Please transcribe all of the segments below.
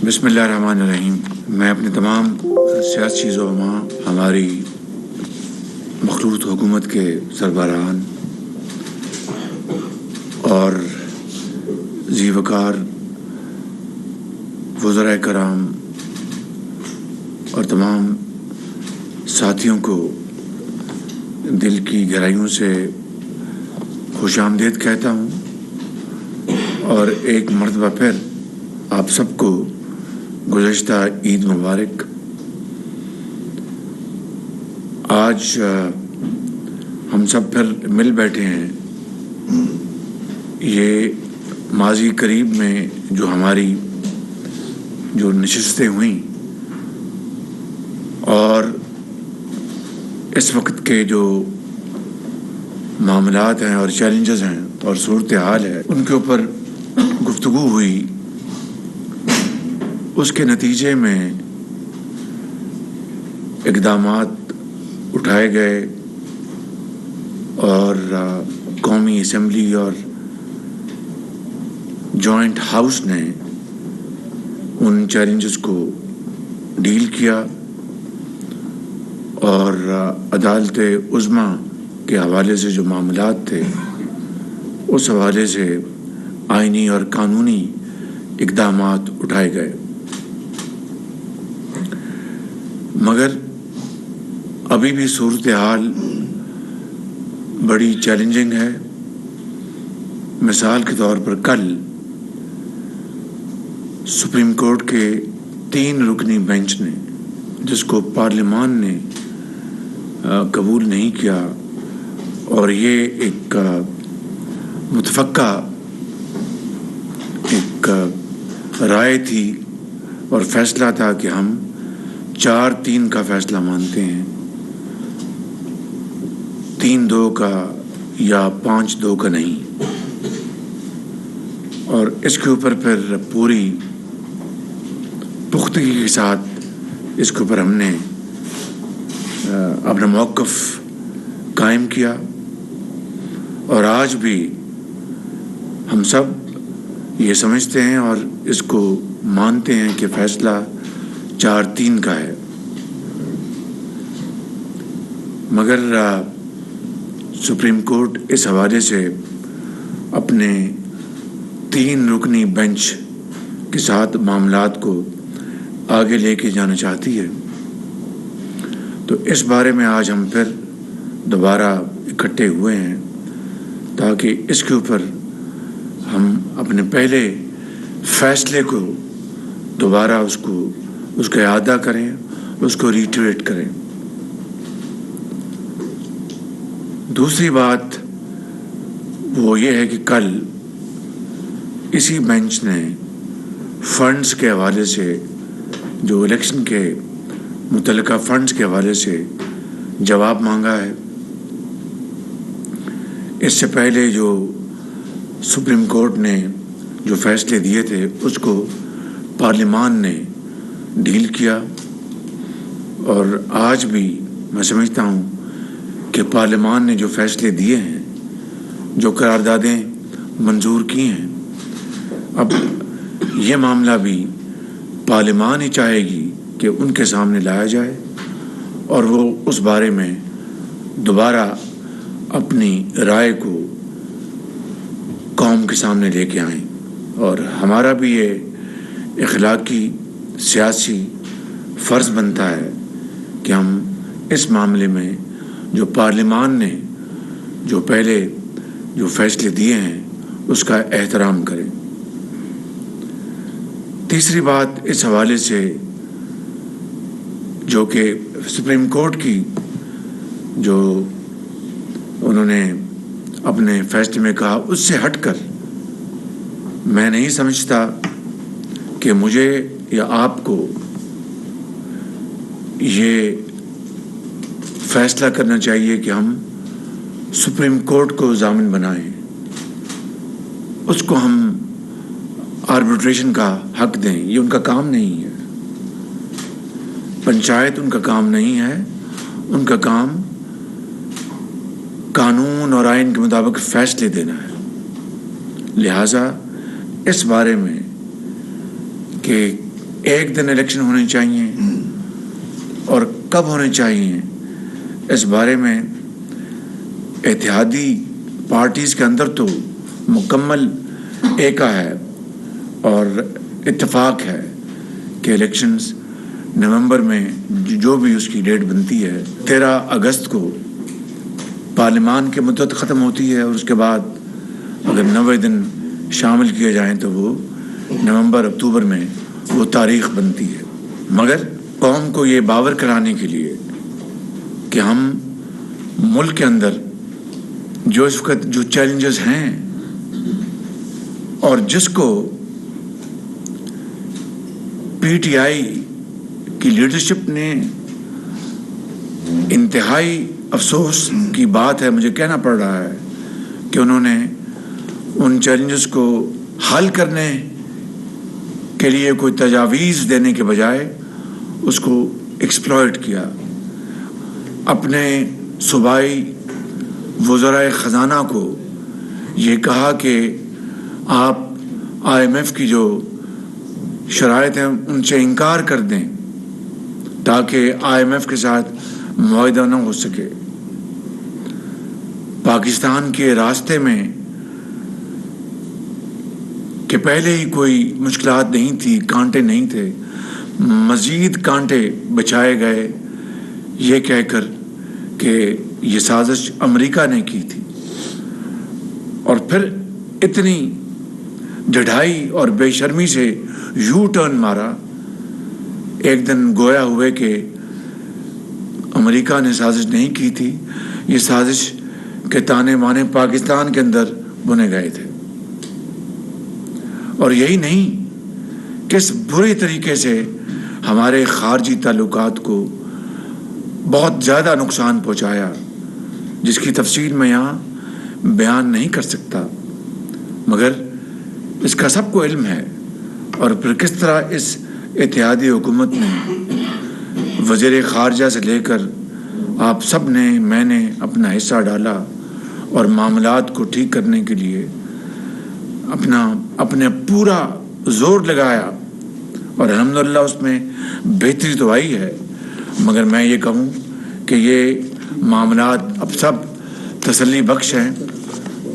بسم اللہ الرحمن الرحیم۔ میں اپنے تمام سیاسی زعماء، ہماری مخلوط حکومت کے سربراہان اور ذی وقار وزرائے کرام اور تمام ساتھیوں کو دل کی گہرائیوں سے خوش آمدید کہتا ہوں، اور ایک مرتبہ پھر آپ سب کو گزشتہ عید مبارک۔ آج ہم سب پھر مل بیٹھے ہیں۔ یہ ماضی قریب میں ہماری جو نشستیں ہوئیں اور اس وقت کے جو معاملات ہیں اور چیلنجز ہیں اور صورتحال ہے، ان کے اوپر گفتگو ہوئی، اس کے نتیجے میں اقدامات اٹھائے گئے اور قومی اسمبلی اور جوائنٹ ہاؤس نے ان چیلنجز کو ڈیل کیا، اور عدالت عظمیٰ کے حوالے سے جو معاملات تھے اس حوالے سے آئینی اور قانونی اقدامات اٹھائے گئے۔ مگر ابھی بھی صورتحال بڑی چیلنجنگ ہے۔ مثال کے طور پر کل سپریم کورٹ کے 3 رکنی بینچ نے، جس کو پارلیمان نے قبول نہیں کیا، اور یہ ایک متفقہ ایک رائے تھی اور فیصلہ تھا کہ ہم 4-3 کا فیصلہ مانتے ہیں، 3-2 کا یا 5-2 کا نہیں، اور اس کے اوپر پھر پوری پختگی کے ساتھ اس کے اوپر ہم نے اپنا موقف قائم کیا، اور آج بھی ہم سب یہ سمجھتے ہیں اور اس کو مانتے ہیں کہ فیصلہ 4-3 کا ہے۔ مگر سپریم کورٹ اس حوالے سے اپنے 3 رکنی بینچ کے ساتھ معاملات کو آگے لے کے جانا چاہتی ہے۔ تو اس بارے میں آج ہم پھر دوبارہ اکٹھے ہوئے ہیں تاکہ اس کے اوپر ہم اپنے پہلے فیصلے کو دوبارہ اس کا اعادہ کریں، اس کو ریٹریٹ کریں۔ دوسری بات وہ یہ ہے کہ کل اسی بینچ نے فنڈز کے حوالے سے، جو الیکشن کے متعلقہ فنڈز کے حوالے سے جواب مانگا ہے۔ اس سے پہلے جو سپریم کورٹ نے جو فیصلے دیے تھے اس کو پارلیمان نے ڈیل کیا، اور آج بھی میں سمجھتا ہوں کہ پارلیمان نے جو فیصلے دیے ہیں، جو قراردادیں منظور کی ہیں، اب یہ معاملہ بھی پارلیمان ہی چاہے گی کہ ان کے سامنے لایا جائے، اور وہ اس بارے میں دوبارہ اپنی رائے کو قوم کے سامنے لے کے آئیں۔ اور ہمارا بھی یہ اخلاقی سیاسی فرض بنتا ہے کہ ہم اس معاملے میں جو پارلیمان نے جو پہلے جو فیصلے دیے ہیں اس کا احترام کریں۔ تیسری بات اس حوالے سے جو کہ سپریم کورٹ کی جو انہوں نے اپنے فیصلے میں کہا، اس سے ہٹ کر میں نہیں سمجھتا کہ مجھے یا آپ کو یہ فیصلہ کرنا چاہیے کہ ہم سپریم کورٹ کو ضامن بنائیں، اس کو ہم آربیٹریشن کا حق دیں۔ یہ ان کا کام نہیں ہے، پنچایت ان کا کام نہیں ہے، ان کا کام قانون اور آئین کے مطابق فیصلے دینا ہے۔ لہٰذا اس بارے میں کہ ایک دن الیکشن ہونے چاہیے اور کب ہونے چاہیے، اس بارے میں اتحادی پارٹیز کے اندر تو مکمل ایکا ہے اور اتفاق ہے کہ الیکشنز نومبر میں جو بھی اس کی ڈیٹ بنتی ہے 13 اگست کو پارلیمان کی مدت ختم ہوتی ہے، اور اس کے بعد اگر 90 دن شامل کیے جائیں تو وہ نومبر اکتوبر میں وہ تاریخ بنتی ہے۔ مگر قوم کو یہ باور کرانے کے لیے کہ ہم ملک کے اندر جو اس وقت جو چیلنجز ہیں اور جس کو پی ٹی آئی کی لیڈرشپ نے انتہائی افسوس کی بات ہے، مجھے کہنا پڑ رہا ہے کہ انہوں نے ان چیلنجز کو حل کرنے کے لیے کوئی تجاویز دینے کے بجائے اس کو ایکسپلائٹ کیا۔ اپنے صوبائی وزرائے خزانہ کو یہ کہا کہ آپ آئی ایم ایف کی جو شرائط ہیں ان سے انکار کر دیں تاکہ آئی ایم ایف کے ساتھ معاہدہ نہ ہو سکے۔ پاکستان کے راستے میں کہ پہلے ہی کوئی مشکلات نہیں تھی، کانٹے نہیں تھے، مزید کانٹے بچھائے گئے یہ کہہ کر کہ یہ سازش امریکہ نے کی تھی، اور پھر اتنی ڈھائی اور بے شرمی سے یو ٹرن مارا ایک دن گویا ہوئے کہ امریکہ نے سازش نہیں کی تھی، یہ سازش کے تانے بانے پاکستان کے اندر بنے گئے تھے۔ اور یہی نہیں، کس بری طریقے سے ہمارے خارجی تعلقات کو بہت زیادہ نقصان پہنچایا، جس کی تفصیل میں یہاں بیان نہیں کر سکتا، مگر اس کا سب کو علم ہے۔ اور پھر کس طرح اس اتحادی حکومت نے وزیر خارجہ سے لے کر آپ سب نے، میں نے اپنا حصہ ڈالا اور معاملات کو ٹھیک کرنے کے لیے اپنے پورا زور لگایا، اور الحمدللہ اس میں بہتری تو آئی ہے، مگر میں یہ کہوں کہ یہ معاملات اب سب تسلی بخش ہیں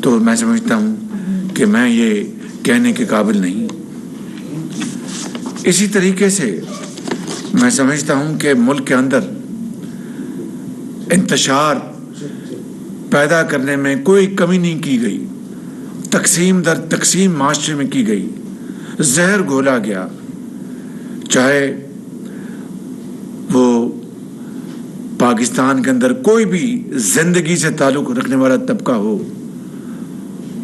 تو میں سمجھتا ہوں کہ میں یہ کہنے کے قابل نہیں۔ اسی طریقے سے میں سمجھتا ہوں کہ ملک کے اندر انتشار پیدا کرنے میں کوئی کمی نہیں کی گئی، تقسیم در تقسیم معاشرے میں کی گئی، زہر گھولا گیا، چاہے وہ پاکستان کے اندر کوئی بھی زندگی سے تعلق رکھنے والا طبقہ ہو،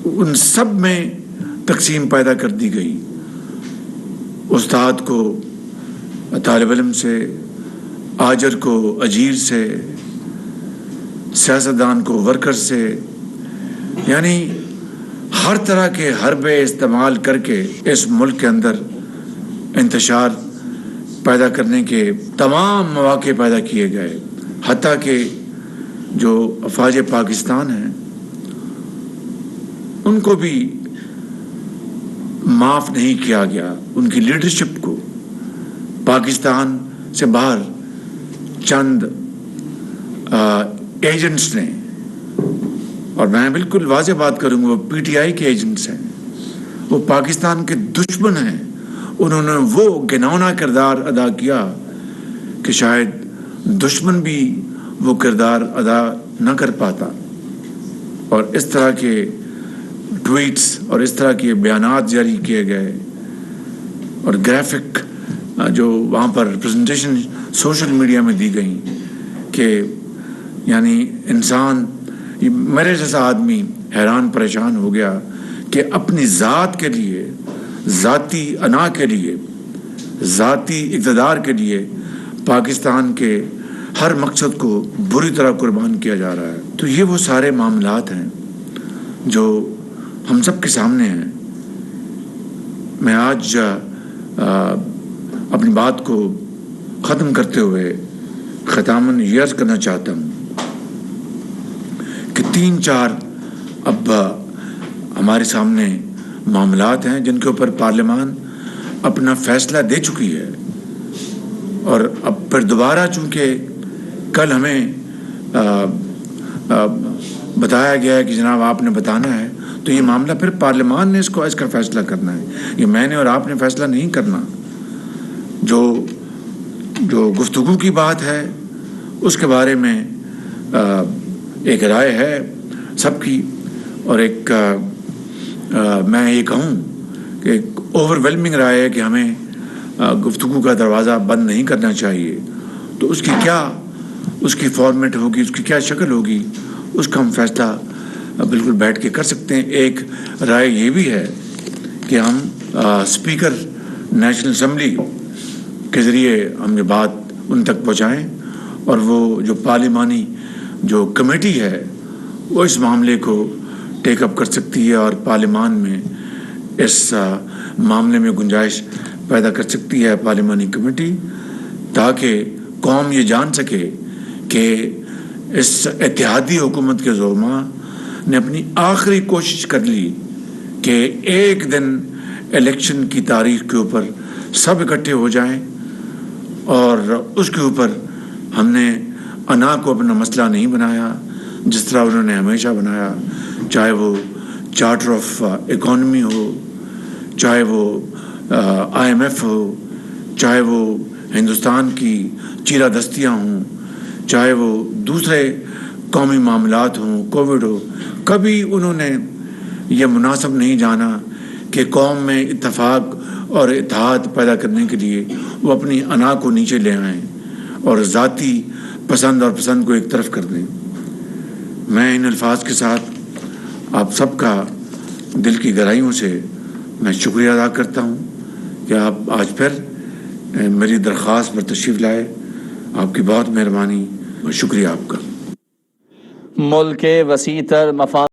ان سب میں تقسیم پیدا کر دی گئی۔ استاد کو طالب علم سے، آجر کو اجیر سے، سیاستدان کو ورکر سے، یعنی ہر طرح کے حربے استعمال کر کے اس ملک کے اندر انتشار پیدا کرنے کے تمام مواقع پیدا کیے گئے، حتیٰ کہ جو افواج پاکستان ہیں ان کو بھی معاف نہیں کیا گیا، ان کی لیڈرشپ کو پاکستان سے باہر چند ایجنٹس نے، اور میں بالکل واضح بات کروں گا، وہ پی ٹی آئی کے ایجنٹس ہیں، وہ پاکستان کے دشمن ہیں، انہوں نے وہ گھناؤنا کردار ادا کیا کہ شاید دشمن بھی وہ کردار ادا نہ کر پاتا، اور اس طرح کے ٹویٹس اور اس طرح کے بیانات جاری کیے گئے، اور گرافک جو وہاں پر پریزنٹیشن سوشل میڈیا میں دی گئیں کہ یعنی انسان، میرے جیسا آدمی حیران پریشان ہو گیا کہ اپنی ذات کے لیے، ذاتی انا کے لیے، ذاتی اقتدار کے لیے پاکستان کے ہر مقصد کو بری طرح قربان کیا جا رہا ہے۔ تو یہ وہ سارے معاملات ہیں جو ہم سب کے سامنے ہیں۔ میں آج اپنی بات کو ختم کرتے ہوئے ختاماً یہ عرض کرنا چاہتا ہوں کہ 3-4 اب ہمارے سامنے معاملات ہیں جن کے اوپر پارلیمان اپنا فیصلہ دے چکی ہے، اور اب پھر دوبارہ چونکہ کل ہمیں بتایا گیا ہے کہ جناب آپ نے بتانا ہے، تو یہ معاملہ پھر پارلیمان نے اس کا فیصلہ کرنا ہے، یہ میں نے اور آپ نے فیصلہ نہیں کرنا۔ جو گفتگو کی بات ہے اس کے بارے میں ایک رائے ہے سب کی، اور ایک میں یہ کہوں کہ اوور ویلمنگ رائے ہے کہ ہمیں گفتگو کا دروازہ بند نہیں کرنا چاہیے۔ تو اس کی فارمیٹ ہوگی، اس کی کیا شکل ہوگی، اس کا ہم فیصلہ بالکل بیٹھ کے کر سکتے ہیں۔ ایک رائے یہ بھی ہے کہ ہم اسپیکر نیشنل اسمبلی کے ذریعے ہم یہ بات ان تک پہنچائیں، اور وہ جو پارلیمانی جو کمیٹی ہے وہ اس معاملے کو ٹیک اپ کر سکتی ہے، اور پارلیمان میں اس معاملے میں گنجائش پیدا کر سکتی ہے پارلیمانی کمیٹی، تاکہ قوم یہ جان سکے کہ اس اتحادی حکومت کے زعماء نے اپنی آخری کوشش کر لی کہ ایک دن الیکشن کی تاریخ کے اوپر سب اکٹھے ہو جائیں، اور اس کے اوپر ہم نے انا کو اپنا مسئلہ نہیں بنایا جس طرح انہوں نے ہمیشہ بنایا، چاہے وہ چارٹر آف اکانومی ہو، چاہے وہ IMF ہو، چاہے وہ ہندوستان کی چیرہ دستیاں ہوں، چاہے وہ دوسرے قومی معاملات ہوں، کووڈ ہو۔ کبھی انہوں نے یہ مناسب نہیں جانا کہ قوم میں اتفاق اور اتحاد پیدا کرنے کے لیے وہ اپنی انا کو نیچے لے آئیں اور ذاتی پسند کو ایک طرف کر دیں۔ میں ان الفاظ کے ساتھ آپ سب کا دل کی گہرائیوں سے میں شکریہ ادا کرتا ہوں کہ آپ آج پھر میری درخواست پر تشریف لائے۔ آپ کی بہت مہربانی، شکریہ آپ کا۔ ملک کے وسیع تر مفاد